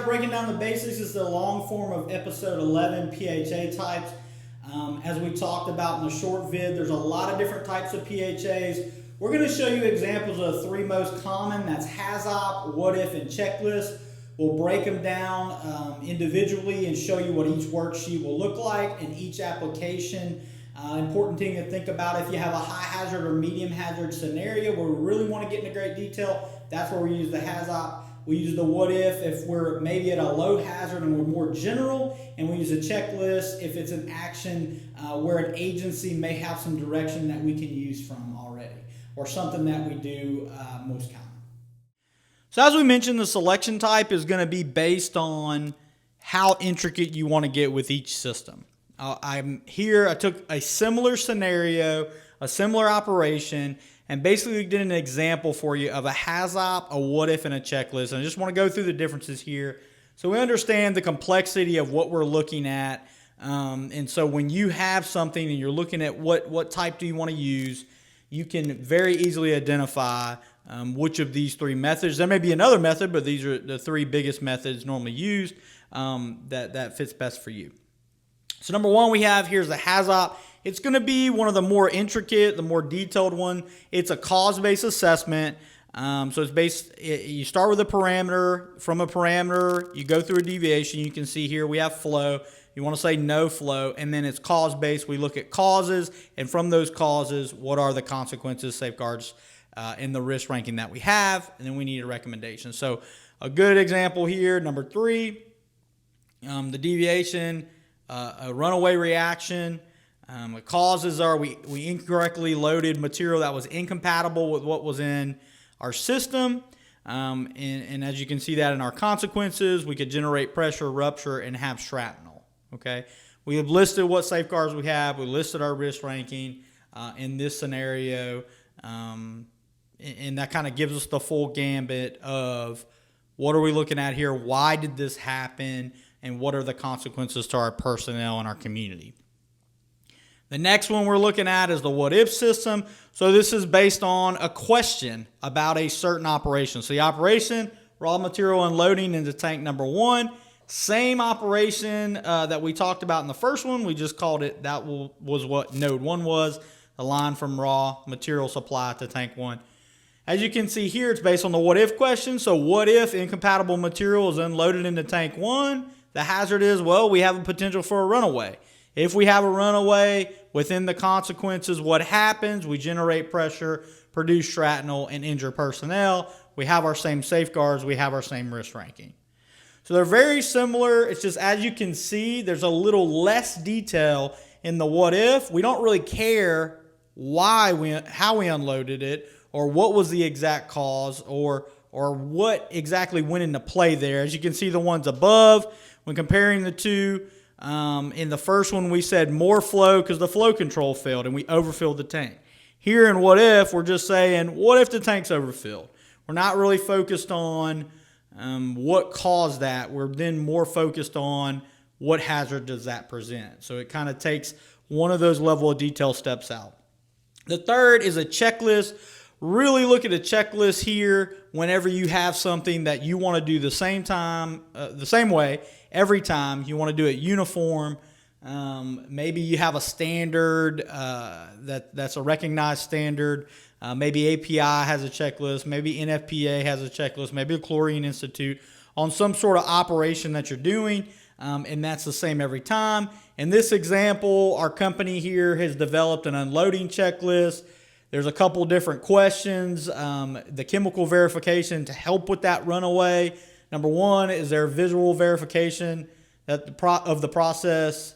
breaking down the basics. This is the long form of episode 11, PHA types. As we talked about in the short vid, there's a lot of different types of PHAs. We're going to show you examples of the three most common. That's HAZOP, WhatIf, and checklist. We'll break them down individually and show you what each worksheet will look like in each application. Important thing to think about, if you have a high hazard or medium hazard scenario where we really want to get into great detail, that's where we use the HAZOP. We use the WhatIf if we're maybe at a low hazard and we're more general, and we use a checklist if it's an action where an agency may have some direction that we can use from already, or something that we do most common. So as we mentioned, the selection type is going to be based on how intricate you want to get with each system. I took a similar scenario, a similar operation, and basically did an example for you of a HAZOP, a WhatIf, and a checklist. And I just want to go through the differences here so we understand the complexity of what we're looking at. And so when you have something and you're looking at what type do you want to use, you can very easily identify which of these three methods. There may be another method, but these are the three biggest methods normally used that fits best for you. So number one we have here's the HAZOP. It's going to be one of the more intricate, the more detailed one. It's a cause-based assessment. So you start with a parameter. From a parameter, you go through a deviation. You can see here we have flow. You want to say no flow, and then it's cause-based. We look at causes, and from those causes, what are the consequences, safeguards, and the risk ranking that we have, and then we need a recommendation. So a good example here, number 3, the deviation, a runaway reaction. The causes are we incorrectly loaded material that was incompatible with what was in our system. And as you can see that in our consequences, we could generate pressure, rupture, and have shrapnel. Okay, we have listed what safeguards we have. We listed our risk ranking in this scenario. And that kind of gives us the full gambit of what are we looking at here? Why did this happen? And what are the consequences to our personnel and our community? The next one we're looking at is the WhatIf system. So this is based on a question about a certain operation. So the operation, raw material unloading into tank number 1. Same operation that we talked about in the first one. We just called it, that was what node 1 was, the line from raw material supply to tank 1. As you can see here, it's based on the WhatIf question. So what if incompatible material is unloaded into tank 1? The hazard is, well, we have a potential for a runaway. If we have a runaway, within the consequences, what happens? We generate pressure, produce shrapnel, and injure personnel. We have our same safeguards. We have our same risk ranking. So they're very similar. It's just, as you can see, there's a little less detail in the WhatIf. We don't really care how we unloaded it, or what was the exact cause, or what exactly went into play there. As you can see, the ones above, when comparing the two, in the first one we said more flow because the flow control failed and we overfilled the tank. Here in WhatIf, we're just saying, what if the tank's overfilled? We're not really focused on what caused that. We're then more focused on what hazard does that present. So it kind of takes one of those level of detail steps out. The third is a checklist. Really look at a checklist here whenever you have something that you want to do the same way every time. You want to do it uniform. Maybe you have a standard that's a recognized standard. Maybe API has a checklist. Maybe NFPA has a checklist. Maybe the Chlorine Institute on some sort of operation that you're doing, and that's the same every time. In this example, our company here has developed an unloading checklist. There's a couple different questions. The chemical verification to help with that runaway. Number 1, is there visual verification of the process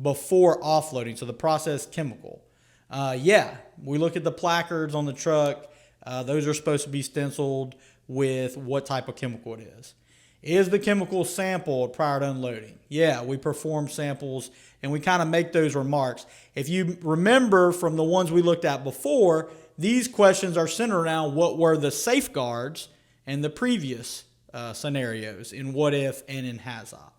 before offloading? So the process chemical. We look at the placards on the truck. Those are supposed to be stenciled with what type of chemical it is. Is the chemical sampled prior to unloading? Yeah, we perform samples and we kind of make those remarks. If you remember from the ones we looked at before, these questions are centered around what were the safeguards and the previous scenarios in WhatIf and in HAZOP.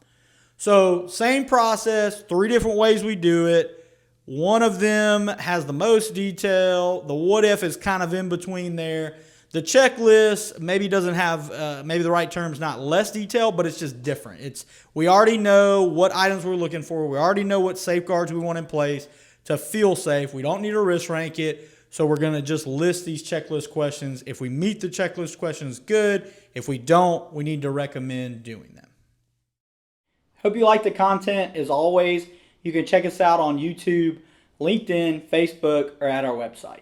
So same process, 3 different ways we do it. One of them has the most detail. The WhatIf is kind of in between there. The checklist maybe doesn't have, maybe the right term is not less detailed, but it's just different. We already know what items we're looking for. We already know what safeguards we want in place to feel safe. We don't need to risk rank it. So we're going to just list these checklist questions. If we meet the checklist questions, good. If we don't, we need to recommend doing them. Hope you like the content. As always, you can check us out on YouTube, LinkedIn, Facebook, or at our website.